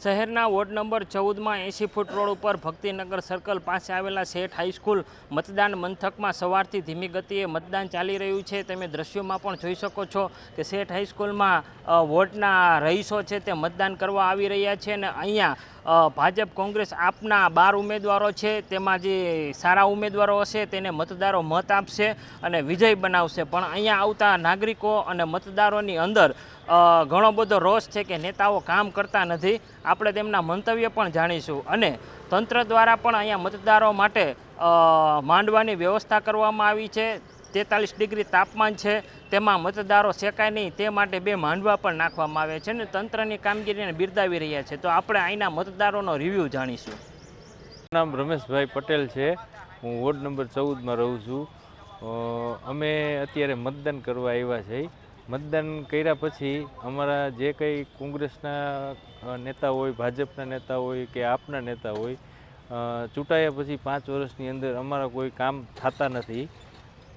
શહેરના ward number 14માં 80 foot road ઉપર Bhaktinagar circle પાસે આવેલા શેઠ હાઈસ્કૂલ મતદાન મથકમાં સવારથી ધીમી ગતિએ મતદાન ચાલી રહ્યું છે। તમે દ્રશ્યોમાં પણ જોઈ શકો છો કે શેઠ હાઈસ્કૂલમાં વોર્ડના રહીશો છે તે મતદાન કરવા આવી રહ્યા છે અને અહીંયા ભાજપ કોંગ્રેસ આપના 12 ઉમેદવારો છે, તેમાં જે સારા ઉમેદવારો હશે તેને મતદારો મત આપશે અને વિજય બનાવશે। પણ અહીંયા આવતા નાગરિકો અને મતદારોની અંદર ઘણો બધો રોષ છે કે નેતાઓ કામ કરતા નથી। આપણે તેમના મંતવ્ય પણ જાણીશું અને તંત્ર દ્વારા પણ અહીંયા મતદારો માટે માંડવાની વ્યવસ્થા કરવામાં આવી છે। 43 ડિગ્રી તાપમાન છે, તેમાં મતદારો શેકાય નહીં તે માટે 2 માંડવા પણ નાખવામાં આવે છે અને તંત્રની કામગીરીને બિરદાવી રહ્યા છે। તો આપણે અહીંના મતદારોનો રિવ્યૂ જાણીશું। નામ રમેશભાઈ પટેલ છે, હું વોર્ડ નંબર 14માં રહું છું। અમે અત્યારે મતદાન કરવા આવ્યા છીએ। મતદાન કર્યા પછી અમારા જે કંઈ કોંગ્રેસના નેતા હોય, ભાજપના નેતા હોય કે આપના નેતા હોય, ચૂંટાયા પછી 5 વર્ષની અંદર અમારા કોઈ કામ થતા નથી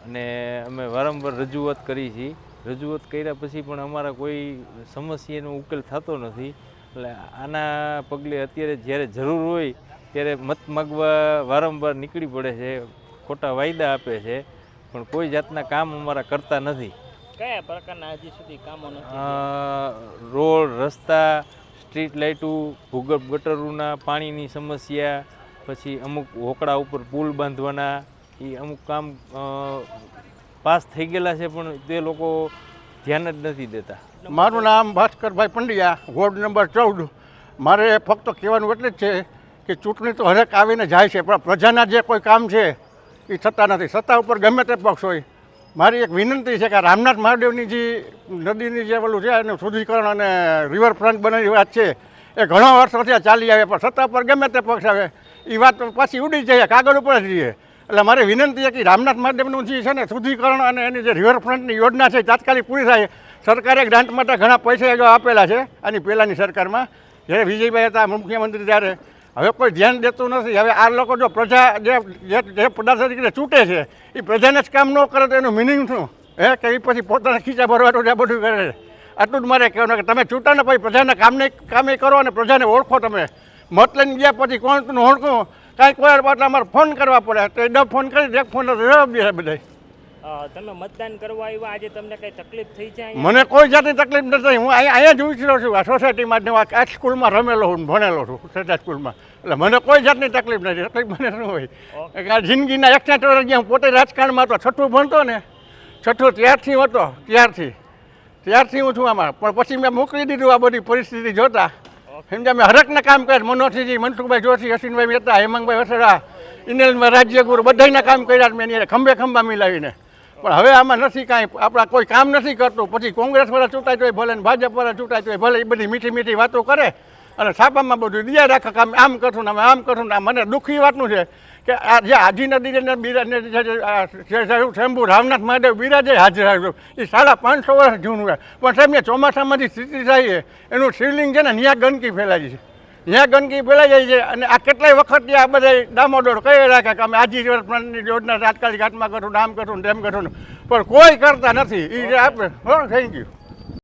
અને અમે વારંવાર રજૂઆત કરી છે। રજૂઆત કર્યા પછી પણ અમારા કોઈ સમસ્યાનો ઉકેલ થતો નથી। એટલે આના પગલે અત્યારે જ્યારે જરૂર હોય ત્યારે મત માગવા વારંવાર નીકળી પડે છે, ખોટા વાયદા આપે છે, પણ કોઈ જાતના કામ અમારા કરતા નથી। કયા પ્રકારના હજી સુધી કામો નથી? રોડ, રસ્તા, સ્ટ્રીટ લાઇટો, ભૂગર્ભ ગટરોના પાણીની સમસ્યા, પછી અમુક હોકળા ઉપર પુલ બાંધવાના, એ અમુક કામ પાસ થઈ ગયેલા છે પણ તે લોકો ધ્યાન જ નથી દેતા। મારું નામ ભાસ્કરભાઈ પંડ્યા, વોર્ડ નંબર 14। મારે ફક્ત કહેવાનું એટલે જ છે કે ચૂંટણી તો હરેક આવીને જાય છે, પણ પ્રજાના જે કોઈ કામ છે એ થતા નથી। સત્તા ઉપર ગમે તે પક્ષ હોય, મારી એક વિનંતી છે કે રામનાથ મહાદેવની જે નદીની જે પેલું છે એનું શુદ્ધિકરણ અને રિવરફ્રન્ટ બનાવવાની વાત છે એ ઘણા વર્ષોથી ચાલી આવે, પણ સત્તા પર ગમે તે પક્ષ આવે એ વાત પાછી ઉડી જાય, કાગળ ઉપર જ રહીએ। એટલે મારી વિનંતી છે કે રામનાથ મહાદેવનું જે છે ને શુદ્ધિકરણ અને એની જે રિવરફ્રન્ટની યોજના છે તાત્કાલિક પૂરી થાય। સરકારે ગ્રાન્ટ માટે ઘણા પૈસા જો આપેલા છે આની પહેલાંની સરકારમાં, જ્યારે વિજયભાઈ હતા મુખ્યમંત્રી ત્યારે। હવે કોઈ ધ્યાન દેતું નથી। હવે આ લોકો જો પ્રજા જે પદાર્થ તરીકે ચૂંટે છે એ પ્રજાને જ કામ ન કરે તો એનું મિનિંગ શું હે કે એ પછી પોતાના ખીચા ભરવાનું આ બધું કરે છે। આટલું જ મારે કહેવાનું કે તમે ચૂંટા ને પછી પ્રજાના કામે કરો અને પ્રજાને ઓળખો। તમે મત લઈને ગયા પછી કોણ તું ઓળખું કાંઈક કોઈ એટલે અમારે ફોન કરવા પડે તો એ ડબ ફોન કરી એક ફોન જવાબ દે બધા। તમે મતદાન કરવા આવ્યા, આજે તમને કઈ તકલીફ થઈ જાય? મને કોઈ જાતની તકલીફ નથી। હું અહીંયા જ ઉછર્યો છું, આ સોસાયટીમાં આ સ્કૂલમાં રમેલો હું, ભણેલો છું સેટા સ્કૂલમાં, એટલે મને કોઈ જાતની તકલીફ નથી। તકલીફ મને શું હોય? જિંદગીના 61 વર્ષ ગયા હું પોતે રાજકારણમાં હતો, 6ઠું ભણતો ને, 6ઠું ત્યારથી હતો, ત્યારથી હું છું આમાં, પણ પછી મેં મોકલી દીધું આ બધી પરિસ્થિતિ જોતા। સમજ્યા? મેં હરેકને કામ કર્યા, મનોહરસિંહજી, મનસુખભાઈ જોશી, અશ્વિનભાઈ મહેતા, હેમંતભાઈ વસરા, ઇનેલભાઈ રાજ્યગુરુ, બધાના કામ કર્યા મેં એની ખંભા મિલાવીને। પણ હવે આમાં નથી કાંઈ, આપણા કોઈ કામ નથી કરતું। પછી કોંગ્રેસવાળા ચૂંટાય તો ભલે, ભાજપવાળા ચૂંટાય તો ભલે, એ બધી મીઠી વાતો કરે અને છાપામાં બધું દિયા રાખે કે અમે આમ કરશું ને અમે આમ કરશું ને। મને દુઃખી વાતનું છે કે આ જે આજી નદી શંભુ રામનાથ મહાદેવ બિરાજે હાજર એ 550 વર્ષ જૂનું છે, પણ સાહેબ ચોમાસામાં જે સ્થિતિ થાય છે એનું શિવલિંગ છે ને ત્યાં ગંદકી ફેલાય છે, ત્યાં ગંદકી ફેલાઈ જાય છે અને આ કેટલાય વખત આ બધા ડામોડોળ કહી રાખે કે અમે આજીવનની યોજના તાત્કાલિક હાથમાં કરશું, આમ કરશું તેમ કરશું, પણ કોઈ કરતા નથી। એ આપણે થેન્ક યુ।